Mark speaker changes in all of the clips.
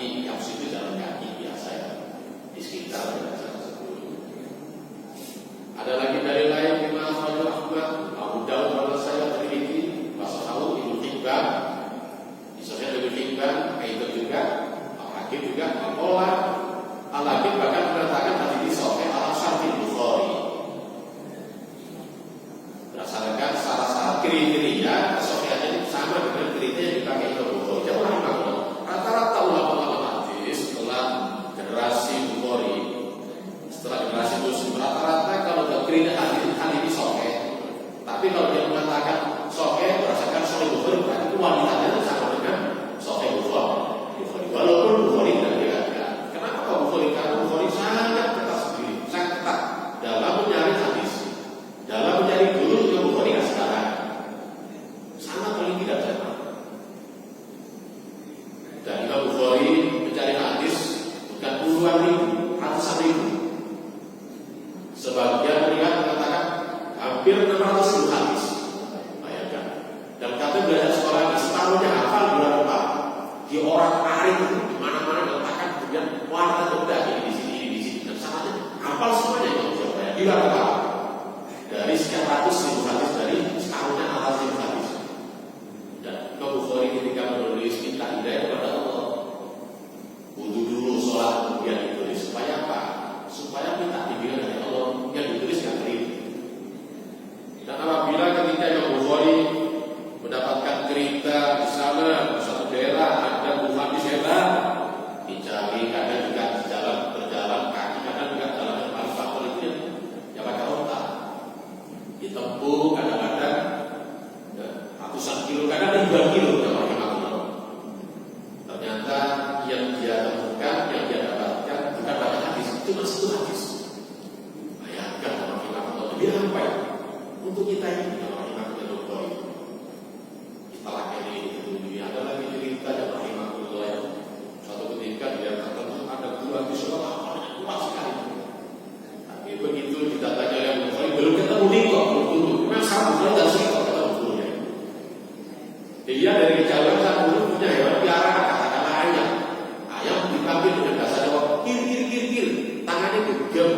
Speaker 1: kaki, yang situ jalan kaki biasa ya, di sekitar jalan tersebut. Ada lagi dari lain Imam Ahmad, Abu Daud, kalau saya terliti, Wasahawu, Ibnu Hibban, di Sahih Ibnu Hibban, itu juga, Al-Hakim juga, Al-Hakim bahkan mengatakan hadis ini sahih ala syarti Bukhari. Berdasarkan salah-salah kriteria kesahihannya sama dengan kriteria yang dipakai Imam Bukhari. Jadi rata-rata ulama hadis setelah generasi Bukhari, setelah generasi Muslim, rata-rata kalau kriteria hadis ini sahih. Tapi kalau dia mengatakan sahih berdasarkan Sahih Bukhari, berarti kualitasnya sama dengan Sahih Bukhari. Walaupun Bukhari tidak dikatakan. Kenapa kok Bukhari? Karena Bukhari sangat ketat sendiri, sangat ketat dalam mencari hadis, dalam mencari guru yang Bukhari nggak sekarang. Sangat teliti dan cermat. Dan Imam Bukhari mencari hadis bukan puluhan ribu, ratusan ribu. Sebagian melihat mengatakan hampir 600 ribu hadis. Bayangkan. Dan kata belajar sekolah ini separuhnya hafal bulan depan. Di orang alim di mana-mana meletakkan kemudian warna udah ini di sini dan sangatnya hafal semuanya yang Jawa di luar kepala. Dari sekian ratus ribu hadis dari separuhnya hafal ribu hadis. Dan Imam Bukhari ketika menulis minta hidayah kepada Allah. Wudu dulu sholat kemudian ditulis supaya apa? Supaya minta hidayah dari Allah yang ditulis yang teliti. Dan apabila ketika Imam Bukhari mendapatkan cerita di sana di satu daerah ada buku hadis hebat, dicari kadang juga di jalan berjalan kaki, kadang juga jalan yang paling faktor itu ya pakai onta, ditempuh kadang-kadang ratusan kilo, kadang ribuan kilo ya pakai makhluk. Ternyata yang dia temukan, yang dia dapatkan bukan banyak hadis, cuma satu hadis. Bayangkan pakai makhluk lebih sampai untuk kita ini. Setelah ini dunia ada lagi cerita yang rahimahullah yang suatu ketika dia tertentu ada guru hadis yang kuat sekali. Tapi begitu ditanya yang Bukhari belum ketemu nih kok guru. Memang sangat Bukhari dan sih kok ketemu gurunya. Dia dari kejauhan sang guru punya hewan piaraan katakanlah ayam. Ayam dipanggil dengan bahasa Jawa kir, tangannya gegem.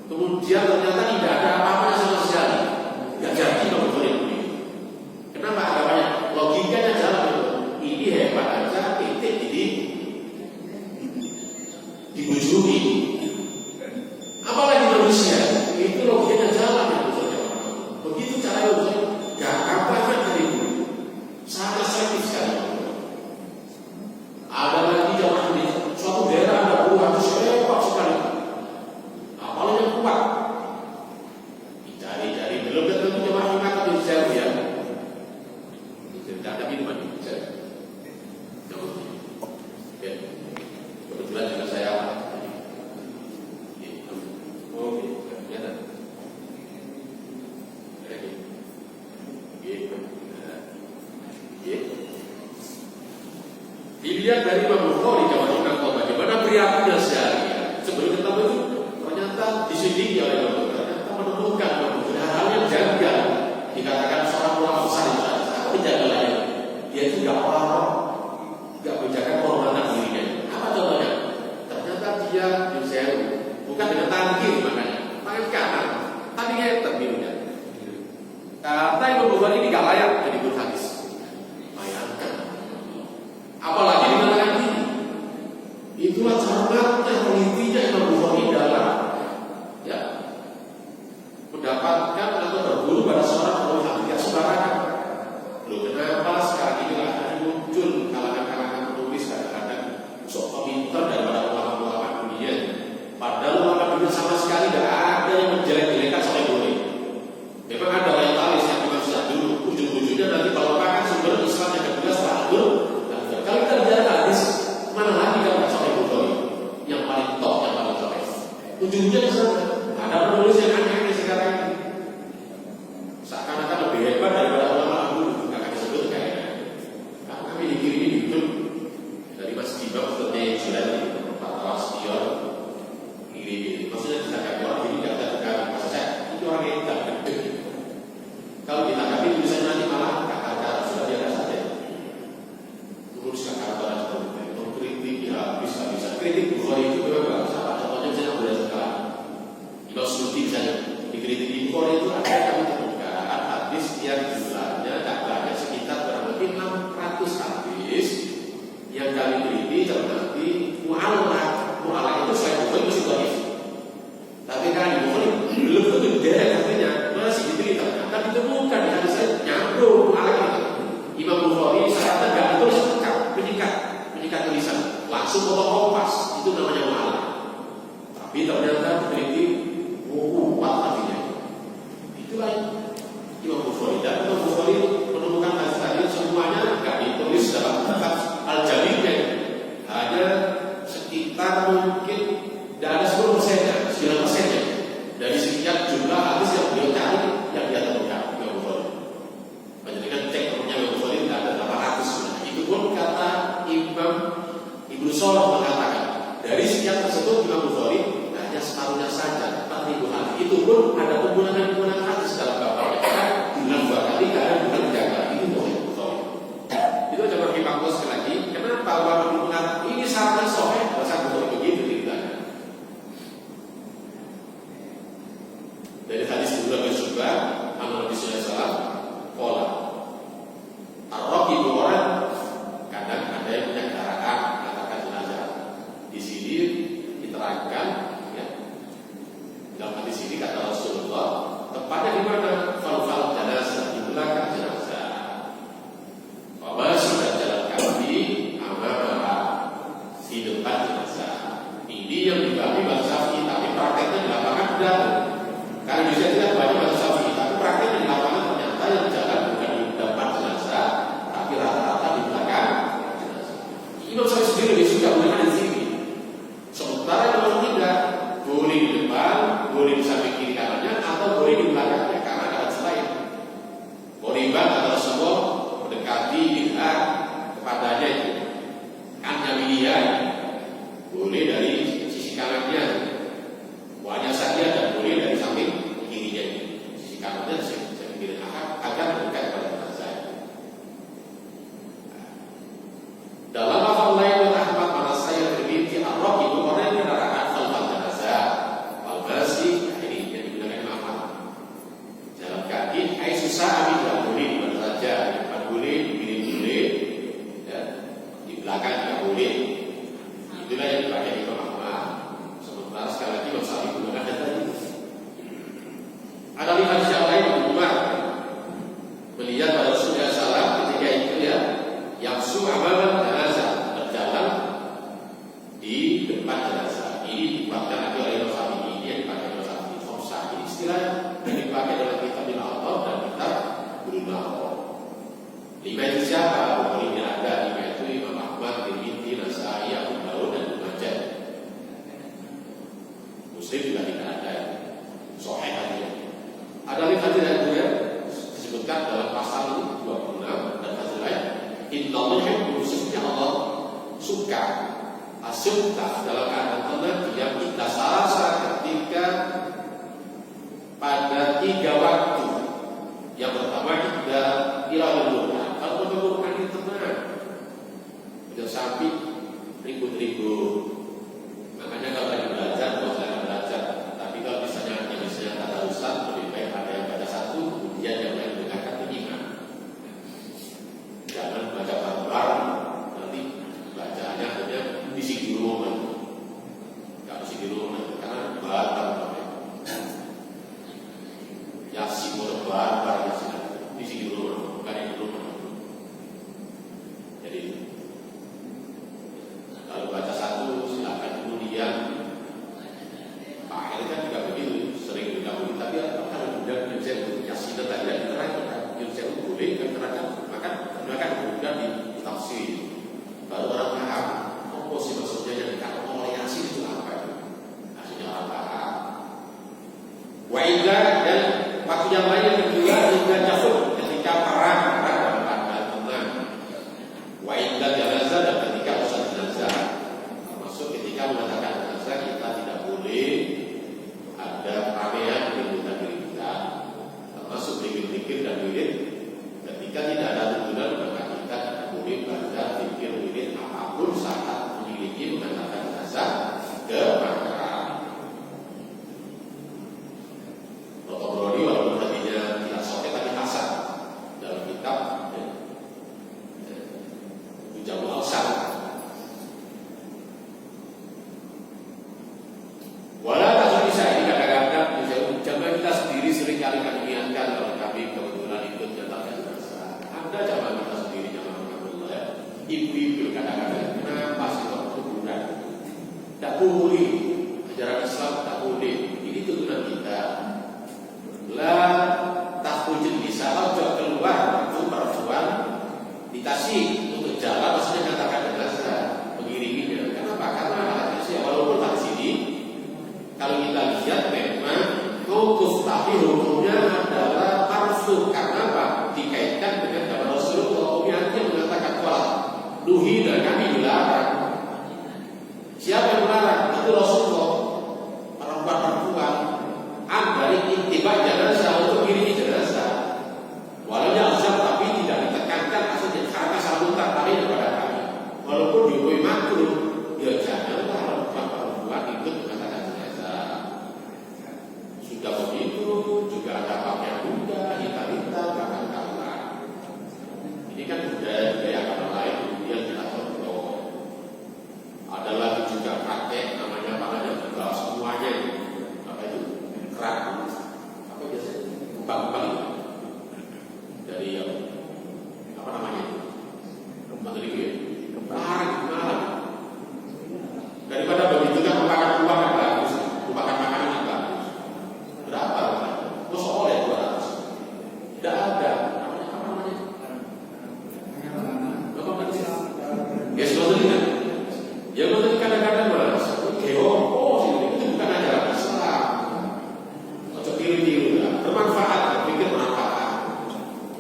Speaker 1: Kemudian ternyata tidak ada apa-apa sama sekali. Tidak jadi kalau Bukhari. Kenapa agamanya? Logikanya jalan itu. Ini hebat aja, titik jadi dibujui. Apalagi manusia, itu logikanya jalan ya. Begitu cara Bukhari, gak gampang dari itu. Sangat selektif sekali. Ada lagi jamaah di suatu daerah ada buah hadis hebat sekali. Apalagi yang kuat. Dicari-cari belum tentu jamaah yang kata di sel ya. Tidak ada minuman ya. Kebetulan juga saya dilihat dari Imam Bukhari bagaimana perilakunya sehari-hari. Sebelum ketemu itu ternyata diselidiki oleh Imam Bukhari, ternyata menemukan hal-hal yang janggal. Dikatakan seorang ulama besar penjaga lain, dia itu gak orang, gak menjaga kehormatan dirinya. Apa contohnya? Ternyata dia bukan dengan tangan kiri makanya, tangan kanan, tapi dia terminumnya. Kata Imam Bukhari ini gak layak jadi guru hadis. Bayangkan, apalagi dengan tangan kiri. Itulah cermatnya, telitinya Imam Bukhari dalam ya mendapatkan atau berguru pada seorang guru hadis sembarangan. Loh, kenapa sekarang ini akan muncul kalangan-kalangan penulis kadang-kadang sok pintar daripada ulama-ulama dunia. Padahal ulama dunia sama sekali tidak ada yang menjelek-jelekan Sahih Bukhari. Memang ada loyalis yang dimaksud dulu, ujung-ujungnya nanti kalau makan sumber Islam yang kedua setelah itu. Kalau kita bicara hadis, mana lagi kalau Sahih Bukhari yang paling top, yang paling top. Ujungnya di sana. Ada penulis yang aneh sekarang ini. Seakan-akan lebih hebat daripada ulama. Kami dikirimi hidup dari Mas Dibang seperti yang sudah Pak Tawastior ini maksudnya ditangkapi orang jadi tidak ada tekan maksud saya itu orang yang tidak gede. Kalau ditangkapi tulisannya nanti malah kata-kata sudah biasa saja. Terus kata-kata seperti mengkritik kritik Bukhari itu memang bagus. Contohnya misalnya Abu Yazid Imam Suyuti misalnya dikritik di Bukhari itu ada kami temukan hadis yang jumlahnya tak banyak, sekitar kurang lebih 600 hadis yang kami teliti ternyata mu'allah itu selain Bukhari masih dhaif. Tapi kan di Bukhari belum tentu derek artinya masih diteliti, tapi ditemukan di hadis saya nyambung mu'allah itu. Imam Bukhari syaratnya nggak ditulis penyikat tulisan, langsung potong kompas, itu namanya mu'allah. Tapi ternyata diteliti kuat artinya. Itulah Imam Bukhari. Dan Imam Bukhari menemukan hadis-hadis semuanya nggak ditulis dalam kitab Al-Jami'-nya, hanya sekitar mungkin tidak ada 10%-nya, 9%-nya dari sekian jumlah hadis yang beliau cari yang dia temukan Imam Bukhari. Banyak cek nomornya Imam Bukhari tidak ada 800. Itu pun kata Imam Ibnu Shalih mengatakan dari sekian tersebut Imam Bukhari hanya separuhnya saja 4.000 hadis. Itu pun ada pengulangan hadis dalam bapaknya. Bilang 2 kali, kadang bukan 3 kali. Itu Bukhari. Itu coba kita sekali lagi. Kenapa ulama mengatakan ini syaratnya sahih? Bahasa Bukhari begitu ceritanya. Dari hadis Ibnu Syu'bah, Nabi sallallahu alaihi wasallam qala ar-raqibu orang kadang ada yang menyegarkan katakan jenazah. Di sini diterangkan ya. Dalam hadis ini kata Rasulullah, tepatnya di mana? Fal jenazah, di belakang jenazah. Bahwa sudah jalan kaki amara di depan jenazah. Ini yang dibagi bahasa Syafi'i, tapi prakteknya di lapangan tidak. Karena bisa tidak banyak bahasa Syafi'i, tapi prakteknya di lapangan ternyata yang jalan bukan di depan jenazah, tapi rata-rata di belakang jenazah. Imam Syafi'i sendiri lebih suka menggunakan di sini. Sementara yang tidak boleh di depan, boleh di samping kiri kanannya, atau boleh di belakangnya karena ada selain. Boriban atau Rasulullah mendekati bid'ah kepadanya itu kan Jamiliyah boleh dari sisi kanannya, wajah saja, dan boleh dari samping kirinya itu. Sisi kanannya samping kiri agar mendekat kepada jenazah. Dalam lafaz lain Ahmad Manasai terbiti ar-raqibu orang yang menerangkan khalfal jenazah wal masih ini yang digunakan Imam Ahmad. Jalan kaki ai susah tidak boleh di saja, depan boleh, di kiri boleh, ya, di belakang tidak boleh. Itulah yang dipakai Imam Ahmad. Sementara sekali lagi Imam Syafi'i menggunakan tadi. Ada lima hadis yang lain Ibnu Umar melihat pada Rasulullah SAW ketika itu ya yang su'amalan jenazah berjalan di depan jenazah. Ini dipakai lagi oleh Imam Syafi'i. Ini yang dipakai oleh Syafi'i. Somsah ini istilah yang dipakai dalam kitab Al-Allah dan kitab Al-Allah. 5 itu siapa? Ini ada 5 itu Imam Ahmad, Tirmidzi, Nasai, Abu Daud dan Ibnu Majah. Muslim juga tidak ada. Sahih aja. Ada lagi hadis yang disebutkan dalam pasal 26 dan hadis lain. Innallaha yuhibbu, sesungguhnya Allah suka asyukta dalam keadaan tenang yang kita salasa ketika pada 3 waktu. Yang pertama kita ilahulullah, kalau menurunkan ini tenang, tidak sampai ribut-ribut. Makanya kalau lagi belajar, kalau belajar, tapi kalau misalnya kata Ustaz, lebih baik ada yang baca satu, kemudian yang lain mendengarkan iman. Jangan baca bareng-bareng, nanti bacaannya hanya bisik dulu, nggak bisik dulu, karena bareng. Yasin bareng, bisik dulu, bukan yang dulu. Jadi kalau baca satu kadang-kadang kenapa sih kok kuburan? Tidak boleh, ajaran Islam tidak boleh. Ini tuntunan kita. Lah takujud bisa ojo keluar itu perempuan dikasih untuk jalan, maksudnya katakan jenazah mengiringinya. Kenapa? Karena hadisnya walaupun di sini kalau kita lihat memang mauquf, tapi hukumnya adalah marfu. Karena apa? Dikaitkan dengan zaman Rasulullah yang mengatakan kuat nuhi dan kami dilarang. Siapa yang melarang? Itu Rasulullah. Perempuan dari intiba jenazah untuk iringi jenazah. Walau azab tapi tidak ditekankan maksudnya karena sambutan tadi kepada kami. Walaupun dihukum makruh, ya janganlah perempuan ikut mengatakan jenazah. Sudah begitu juga ada pakaian muda, hitam-hitam, bahkan kalah. Ini kan budaya agama lain yang kita contoh. Ada lagi juga praktek namanya juga semuanya apa itu kerak apa biasanya bang dari yang apa namanya kembali itu ya kemarin daripada begitu kan merupakan uang yang bagus, merupakan makanan yang bagus. Berapa? Masa oleh 200? Tidak ada. Apa namanya? Ya sebetulnya. Ya betul kadang-kadang mas, itu bukan ajaran Islam. Macam tiru-tiru lah, bermanfaat, pikir bermanfaat.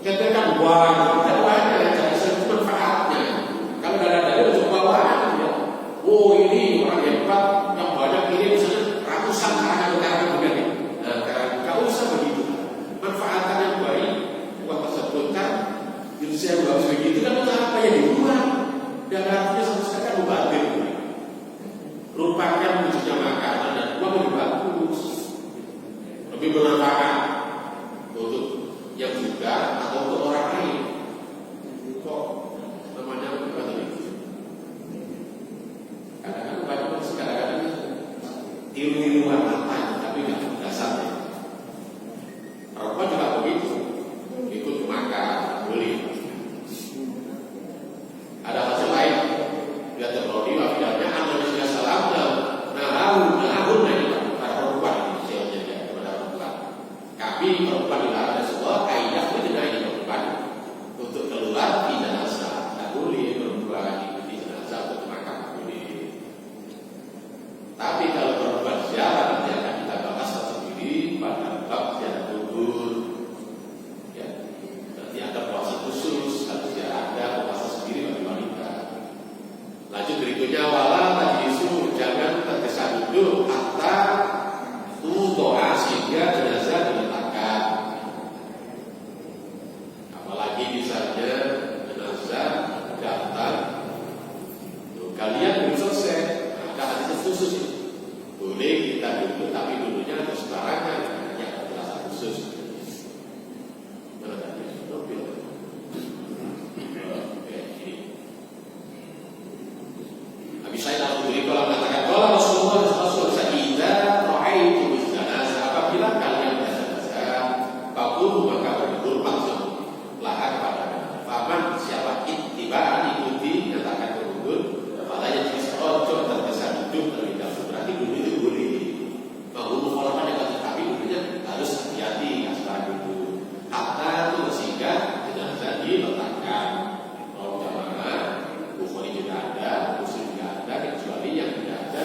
Speaker 1: Kita kan buang, dan banyak jadi manfaatnya. Kalau ada coba buang, ya. Oh ini orang hebat yang banyak ini misalnya ratusan karangan begini. Nah, kalau usah begitu, manfaatan yang baik buat tersebut kan, itu saya harus begitu kan apa yang dibuang dan artinya sama sekali kan mubadir. Rupakan wujudnya makanan dan uang lebih bagus, lebih bermanfaat untuk yang juga atau untuk orang lain. Kok namanya bukan itu? Kadang-kadang banyak kadang-kadang tiru-tiruan apa tapi nggak dasarnya. Perempuan juga begitu, ikut makan, beli. Ada hasil lain, dia terlodi wakilnya Indonesia salam dan nahun para perempuan misalnya ya kepada perempuan. Kami perempuan dilarang Rasulullah kaidah itu tidak ini perempuan untuk keluar di jenazah, tak boleh perempuan di jenazah untuk makan boleh. Tapi kalau perempuan ziarah nanti akan kita bahas sendiri pada bab ziarah kubur. Ya, nanti ada puasa khusus, harus ada puasa sendiri bagi wanita. Lanjut berikutnya wala majlisu, jangan tergesa duduk hatta doa sehingga jenazah diletakkan. Apalagi misalnya jenazah datang, kalian belum selesai, ada hadis khusus itu. Boleh kita duduk tapi duduknya harus sembarangan, hanya penjelasan khusus. Mana tadi? Saya tahu diri kalau mengatakan kalau Rasul sa'idah ra'aitu bijanazah, apabila kalian berjenazah fakulu maka berhormat lahan kepada faman siapa ittiba'an ikuti nyatakan berhubung pada yang ojo tergesa hidup terlebih dahulu. Berarti dulu itu boleh menghubung orang yang tapi dulunya harus hati-hati asal dulu hatta itu sehingga jenazah diletakkan. Kalau jamaah Bukhari juga ada, Muslim juga ada, kecuali yang tidak ada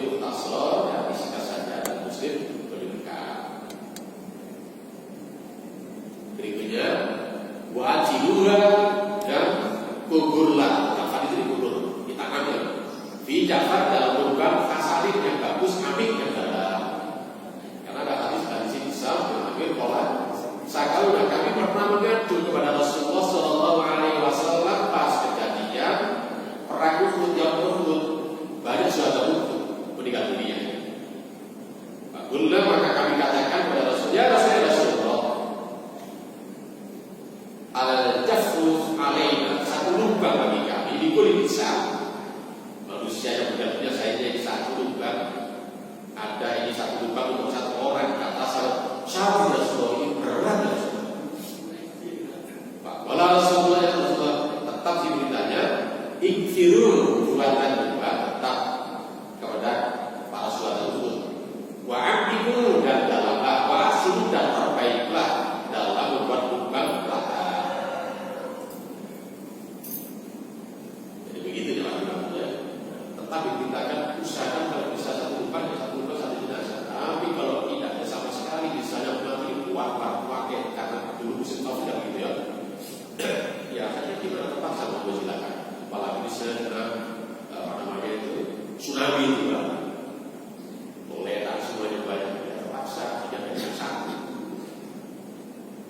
Speaker 1: mukhtasar dan disingkat saja dan Muslim menunjukkan. Berikutnya wajiluha dan kuburlah. Tadi itu dikubur, ditanam ya. Fi Ja'far dalam lubang fasalin yang bagus, amik yang dalam. Karena ada hadis dari sini bisa mengambil pola. Sakalu dan kami pernah mengadu kepada Rasulullah Shallallahu Alaihi Wasallam pas kejadian perang Uhud yang Uhud banyak sahabat Uhud meninggal dunia. Fakulna maka kami katakan kepada Rasulullah, ya Rasulullah, al-jafru alaina, satu lubang bagi kami di kulit bisa. Manusia yang punya saya ini satu lubang, ada ini satu lubang untuk satu orang. Kata sahabat Rasulullah ini berat ya Rasulullah. Rasulullah ya Rasulullah tetap diberitanya ikfirun buatan lubang tetap kepada para sahabat itu. Wa amdiku dan dalam wasilu dan perbaiklah dalam membuat lubang belakang. Jadi begitu ya Alhamdulillah. Tetapi kita akan usahakan kalau bisa satu lubang satu jenazah. Tapi kalau tidak ada sama sekali, misalnya mati kuat pakai karena dulu musim tahu tidak gitu ya. Ya hanya kita tetap sama silakan. Apalagi misalnya apa namanya itu tsunami itu kan. Boleh tak semuanya banyak ya terpaksa tidak ada yang satu.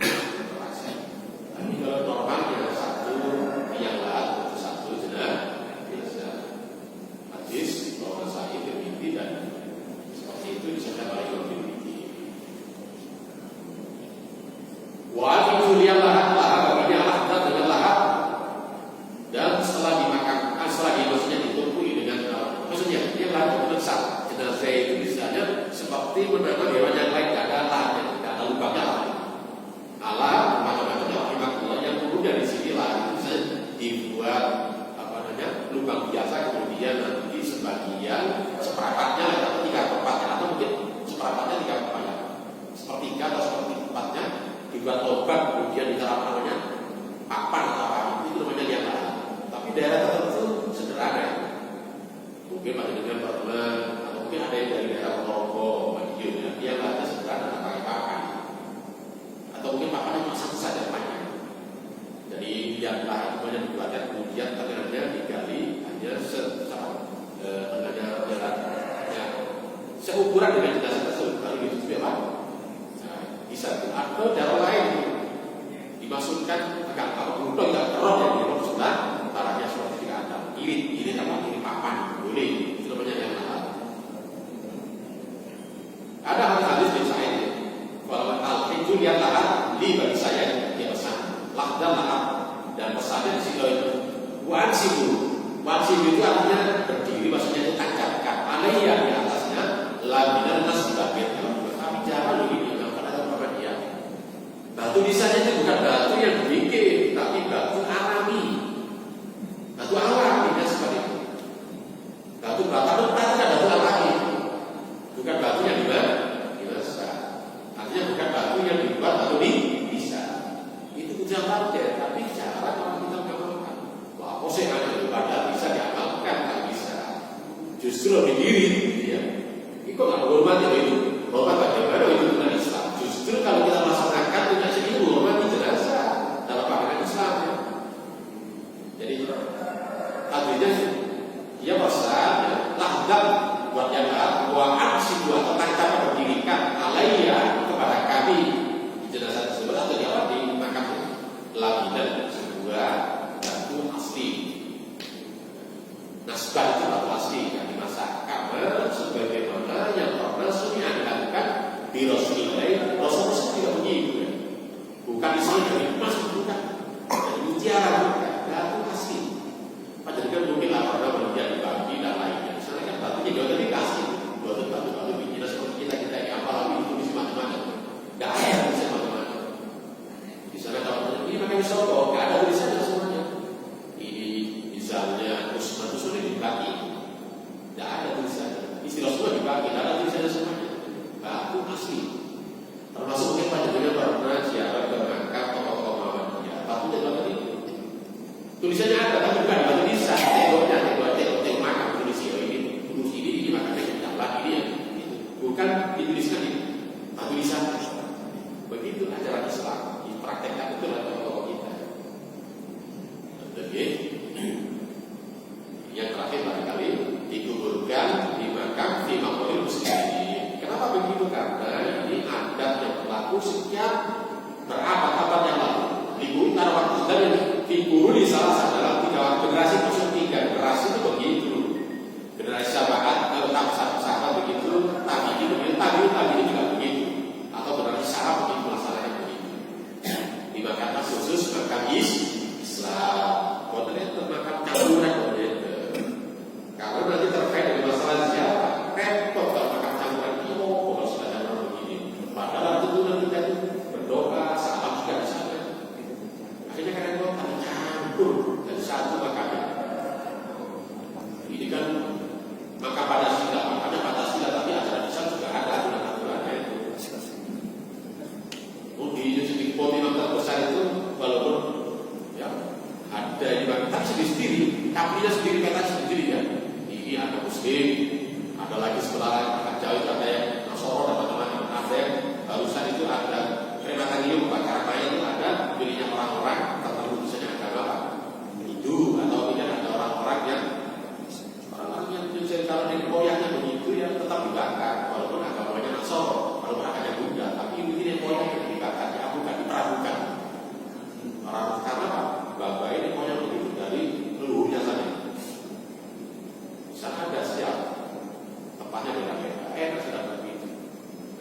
Speaker 1: Terpaksa. Tapi kalau normalnya satu yang lain satu jenazah. Hadis bahwa saya bermimpi dan seperti itu disebut oleh bermimpi. Wa itu lahat baginya lahad dengan lahad dan setelah dimakamkan maksudnya ditumpui dengan maksudnya yang lahat besar. Jenazah itu misalnya seperti menanam hewan yang lain, tidak ada lahadnya, tidak ada lubangnya alam macam-macamnya rahimahullah yang kemudian di sini lah itu dibuat lubang biasa kemudian nanti sebagian seperempatnya atau 3/4 atau mungkin seperempatnya 3/4 sepertiga atau seperempatnya dibuat lubang kemudian di dalam namanya papan atau apa itu namanya liang lahat. Tapi daerah tertentu sederhana mungkin pada dengan pernah atau mungkin ada yang dari daerah Ponorogo, Madiun ya, liang lahatnya sederhana pakai papan atau mungkin papannya masang saja panjang. Jadi liang lahat itu banyak dibuatkan kemudian tangannya digali hanya seukuran dengan jenazah tersebut kalau gitu juga bisa atau cara lain dimasukkan agak kalau butuh tidak kerok yang di sebelah barangnya seperti tidak ada irit apa irit papan boleh itu namanya yang lahat. Ada hadis dari saya kalau al-hijul yang lahat di bagi saya dia pesan lahdan lahat dan pesannya di situ wansibu itu artinya berdiri maksudnya itu tancapkan alaiya di atasnya laminan nasibabit tapi jangan begini karena ada orang dia batu bisanya itu bukan batu yang dibikin tapi batu alami ya seperti itu batu bata itu batu alami bukan batu yang dimasak artinya bukan batu yang dibuat atau bisa itu bukan batu ya tapi cara kalau kita mengamalkan wah posisi ada ibadah bisa diamalkan tak bisa justru lebih diri ya itu nggak menghormati itu hormat bagaimana itu dengan Islam justru kalau kita melaksanakan tidak sedikit menghormati jenazah dalam pandangan Islam ya. Jadi artinya dia pesan ya, lahdan buat yang buat si dua tetangga berdirikan alaiya kepada kami jenazah tersebut atau di makam laminan sebuah batu asli. Nasbah itu batu asli yang dimasak karena sebagaimana yang pernah sunnah dilakukan di Rasulullah tidak begitu ya. Bukan misalnya dari emas bukan dari mutiara bukan batu asli. Padahal kan mungkin lah pernah berjalan dibagi dan lainnya. Misalnya kan batunya juga dikasih batu bijinan seperti kita ini apalagi itu bisa macam-macam. Gak ada yang bisa macam-macam. Di sana kalau ini pakai misal gak ada tulisannya semuanya. Ini misalnya Usman sudah dibagi. Gak ada tulisannya. Istilah semua dibagi. Gak ada tulisannya semuanya. Batu asli. Termasuk mungkin panjangnya pernah siapa berangkat tokoh-tokoh Muhammadiyah. Batunya batu itu. Tulisannya ada tapi bukan batu nisan. Tengoknya makam tulis ini aku sekian berabad-abad yang lalu. Dibutuhkan waktu dan diburu di salah satu dalam 3 generasi maksud 3 generasi itu begitu. Generasi sahabat, sahabat begitu, tadi itu begitu, tadi juga begitu. Atau generasi sahabat begitu masalahnya begitu. Dimakan khusus makan Islam, modern makan campuran modern. Kalau nanti terkait dengan masalah siapa, repot kalau makan campuran itu. Kalau sudah ada orang begini, padahal tuntunan kita itu berdoa, sahabat juga di sana. Akhirnya kadang kita campur dan satu makanan. Ini kan maka Pancasila, ada Pancasila tapi acara besar juga ada aturan-aturannya itu. Di sini pemimpin terbesar itu walaupun ya ada di bagi tapi sendiri, tapi sendiri kata sendiri ya. Ini ada Muslim, ada lagi sebelah agak jauh ada yang Nasoro dan teman-teman ada yang barusan itu ada krematorium karena itu ada pilihnya orang-orang tertentu misalnya agama Hindu atau tidak ada orang-orang yang kalau dari koyaknya begitu ya tetap dibakar walaupun agamanya Nasoro, walaupun agamanya Buddha, tapi ini koyaknya dibakar, ya bukan diperabukan. Orang karena apa? Bapak ini koyak begitu dari leluhurnya saja. Sana ada siap tempatnya beda-beda, enak sudah begitu.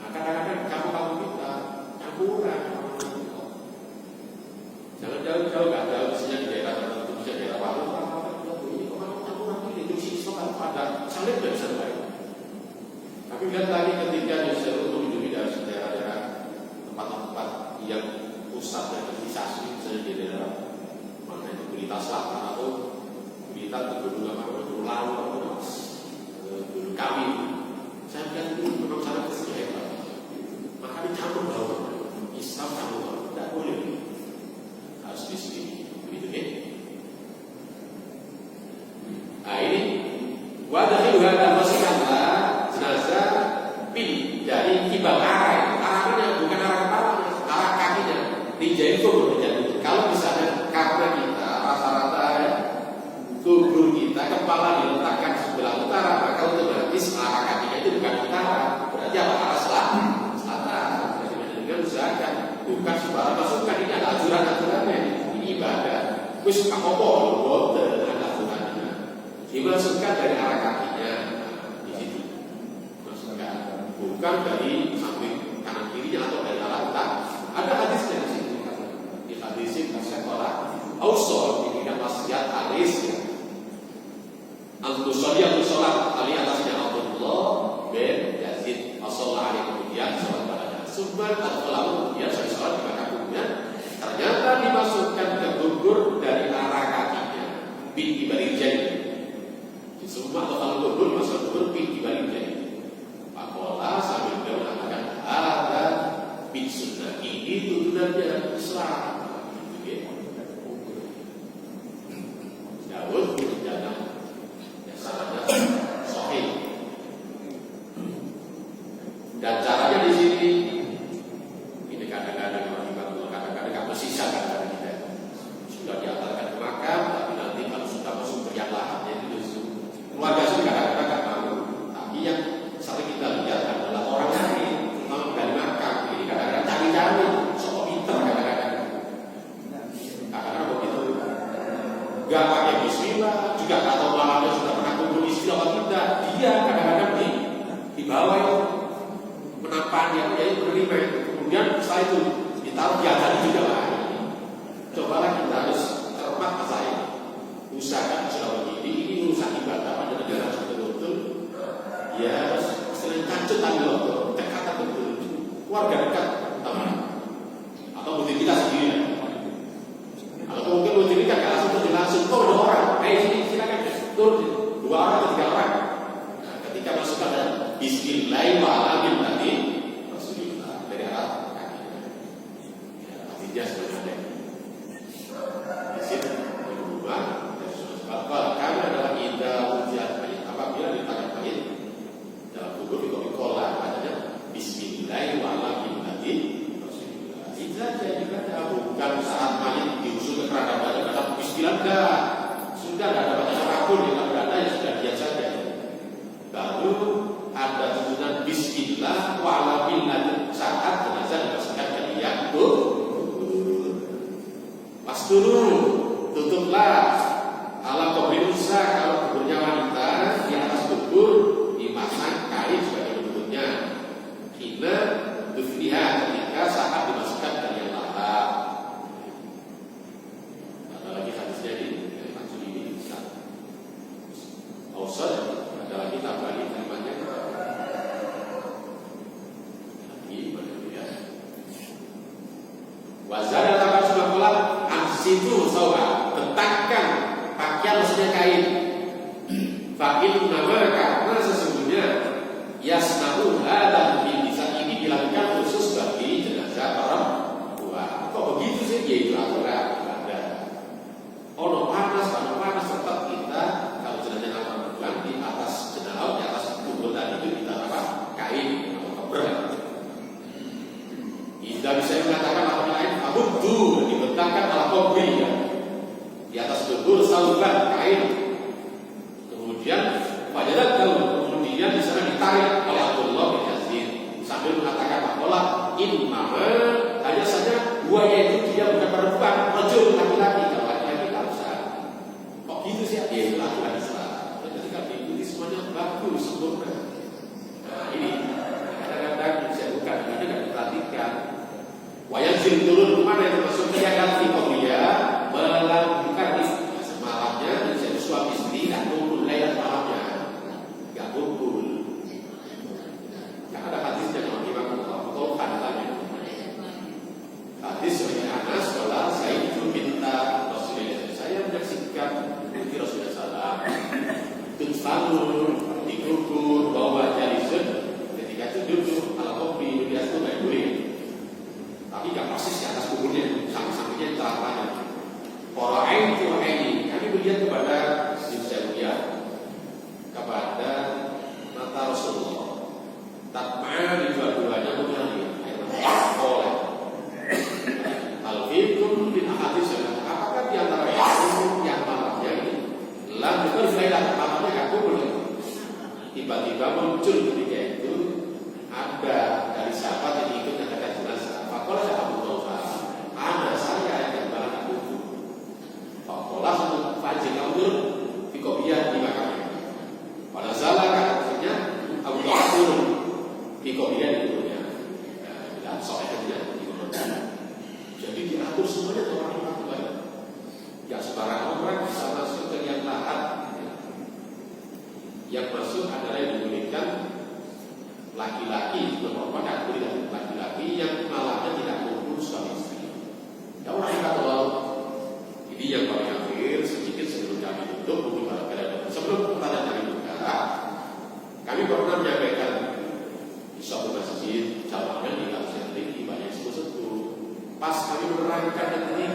Speaker 1: Nah kadang-kadang kampung-kampung kita campuran. Jangan jauh-jauh, nggak jauh misalnya di daerah tertentu, misalnya daerah Palu, ini kemana campuran ini itu siswa kan pada salib tidak bisa baik. Tapi lihat lagi ketika disuruh mengunjungi dari daerah-daerah tempat-tempat yang pusat dan aktivitas misalnya di daerah mana itu Gurita Selatan atau Gurita Teguh apa itu Lalu atau Gunung Kawi. Saya lihat itu memang sangat kesejahtera. Maka dicampur baur Islam campur tidak boleh. Harus di sini begitu ya. Nah ini wadahil hada masihlah jenazah bin dari kibal arahnya bukan arah kepalanya, arah kakinya dijahit kubur dijahit. Kalau misalnya karena kita rata-rata ya, kubur kita kepala diletakkan sebelah utara, maka otomatis arah kakinya itu bukan utara, berarti apa arah selatan. Jadi dengan usahakan bukan sembarang masukkan, ini ada aturan-aturannya, ini ibadah. Wis kapopo boten ada aturannya. Dimasukkan dari arah kakinya di situ. Masukkan bukan dari samping kanan kirinya atau dari arah utara. Ada hadisnya di situ. Di hadis itu sekolah Ausol di bidang wasiat hadis ya. Al-Musoli al-Musolat ali atasnya Abdullah bin Yazid As-Sallallahu alaihi kemudian sholat padanya. Sumber al-Falamu kemudian sholat di maka kemudian ternyata dimasukkan ke gugur dari arah kakinya bin ibalik jadi. Di semua kalau gugur masuk gugur bin ibalik jadi. Pakola sambil dia mengatakan ada bin sunnah ini tuntunannya Islam. Daud berjalan yang sangatnya sahih. Dan caranya di sini ini kadang-kadang kadang-kadang bersisa kadang-kadang kita sudah diantarkan ke makam, tapi nanti kalau sudah masuk ke yang lahannya itu keluarga sih kadang-kadang nggak tahu. Tapi yang sering kita lihat adalah orang lain, terutama dari makam. Ini kadang-kadang cari-cari, sok pinter kadang-kadang. Kadang-kadang begitu. Gak pakai bismillah, juga nggak tahu malamnya sudah pernah kumpul istilah atau tidak. Dia kadang-kadang di bawah itu menampaknya, jadi menerima. Kemudian setelah itu ditaruh di atas juga lah. Cobalah kita harus cermat masalah ini. Usahakan sudah begini, ini urusan ibadah pada negara betul-betul. Ya, selain kancut ambil waktu, cekatan betul. Keluarga dekat, atau mungkin kita sendiri. Atau mungkin mungkin kita nggak langsung kok ada orang, sini silakan turun 2 orang atau 3 orang. Nah, ketika masuk ke dalam Bismillahirrahmanirrahim tadi, Rasulullah dari arah kakinya. Ya, artinya sebenarnya di sini di rumah dari sebab kami adalah indah ujian apabila ditangan baik dalam kubur di kola adanya Bismillahirrahmanirrahim tadi. Rasulullah tidak jadi bukan saat mayat diusul ke keranda banyak kata bismillah enggak, sudah tidak ada baca apapun yang berada yang sudah dia saja. Baru ada turunan bismillah Suruh tutuplah ala kubur Musa, kalau kuburnya wanita di atas kubur dipasang kain sebagai penutupnya. Hina dufniha, ketika saat dimasukkan ke liang lahat. Ada lagi hadisnya di maksud ini bisa. Ausad, ada lagi tambahan kalimatnya. Lagi mana ya? Wazada tambah sebelah situ sawa, letakkan pakaian maksudnya kain. Fakir nama, karena sesungguhnya yasnahu hadal bisa ini dilakukan khusus bagi jenazah perempuan. Kok begitu sih? Yaitu aturan ada. Ono panas tetap kita kalau jenazah perempuan di atas jenazah, di atas kubur tadi itu kita apa? Kain atau koper. Tidak bisa mengatakan apa lain, abudu dibentangkan ala kubur ya. Di atas kubur sauban kain. Kemudian wajadat kemudian di sana ditarik oleh Abdullah bin Yazid sambil mengatakan bahwa innama hanya saja buaya itu dia bukan perempuan, rajul laki-laki, kalau laki-laki tak usah. Kok gitu sih? Ya laki-laki salah. Dan ketika diikuti semuanya bagus, sempurna. Nah ini kadang-kadang saya bukan ini nggak diperhatikan. Wayanzil turun kemana yang termasuk kiadat fikobia melanjutkan semalamnya jadi suami istri dan kumpul layar malamnya nggak kumpul. Karena ada hadisnya kalau Imam Al-Fatih tanya hadis dari Anas sekolah saya itu minta Rasulullah, saya menyaksikan di Rasulullah Sallam tutfanur dikubur bawa jalisun ketika itu duduk ala kopi biasa baik boleh. Tapi gak persis di atas kuburnya, samping-sampingnya celapanya. Orang ini kami melihat kepada Sibsawiyah, kepada mata Rasulullah. Tatma'an di dua-duanya mengalir air mata oleh. Al-Fiqhun bin Ahadis, apakah di antara yang malamnya ini lalu berfaidah malamnya gak kumpul. Tiba-tiba muncul ketika itu ada dari sahabat yang ikut katakan jenazah. Kalau saya Abu Dhaufa, anak saya yang barang kubur. Fakolah untuk fajr kabur di kopiah di makamnya. Pada salah katanya Abu Dhaufa turun di kopiah di kuburnya. Dan soalnya di kuburnya. Jadi diatur semuanya orang-orang baik. Ya sembarang orang bisa masuk ke yang lahat. Yang masuk adalah yang dibolehkan laki-laki, perempuan tidak boleh laki-laki yang malamnya tidak kumpul suami istri. Ya orang yang kata ini yang paling akhir sedikit sebelum kami tutup untuk barangkali sebelum pertanyaan kami buka, kami pernah menyampaikan di suatu masjid cabangnya di Kabupaten Tinggi banyak sepuh-sepuh. Pas kami menerangkan yang ini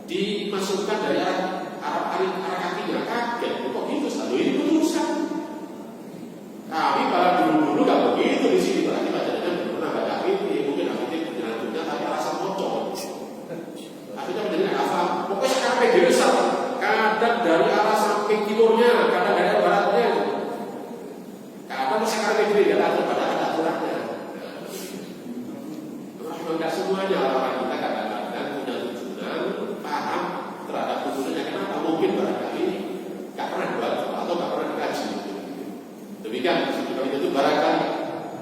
Speaker 1: dimasukkan dari arah kakinya kaget. Kok gitu? Selalu ini putusan. Kami para dulu gak begitu di sini, berarti bacanya belum pernah baca ini, mungkin aktif penjelanjutnya tapi rasa motor. Akhirnya menjadi hafal. Pokoknya sekarang media besar, kadang dari arah samping timurnya, kadang dari arah baratnya. Kadang sekarang media gak ada pada aturannya. Memang gak semuanya orang kita kadang-kadang punya tujuan paham terhadap tujuannya. Kenapa? Mungkin barangkali gak pernah baca atau gak pernah dikaji. Demikian itu barangkali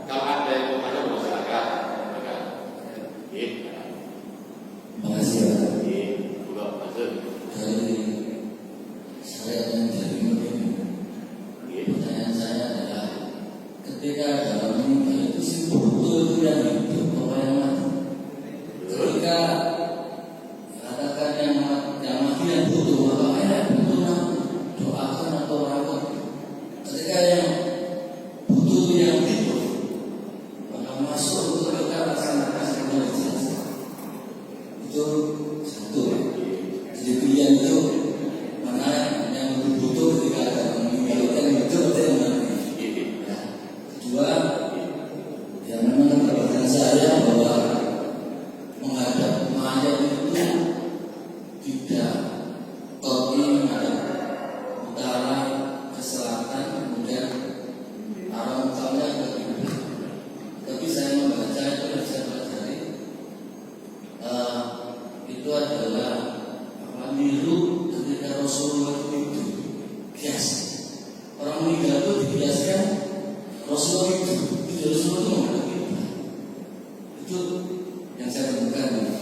Speaker 1: kalau ada yang mau tanya mau silakan.
Speaker 2: Terima kasih Pak.
Speaker 1: Dari
Speaker 2: saya yang dari Mungkin. Pertanyaan saya adalah ketika dalam meninggal itu si betul itu yang hidup atau yang mati? Ketika katakan yang mati yang butuh atau yang butuh doakan atau rawat. Ketika yang butuh yang hidup maka meninggal itu dijelaskan Rasulullah itu Rasulullah itu menghadap kita. Itu yang saya temukan.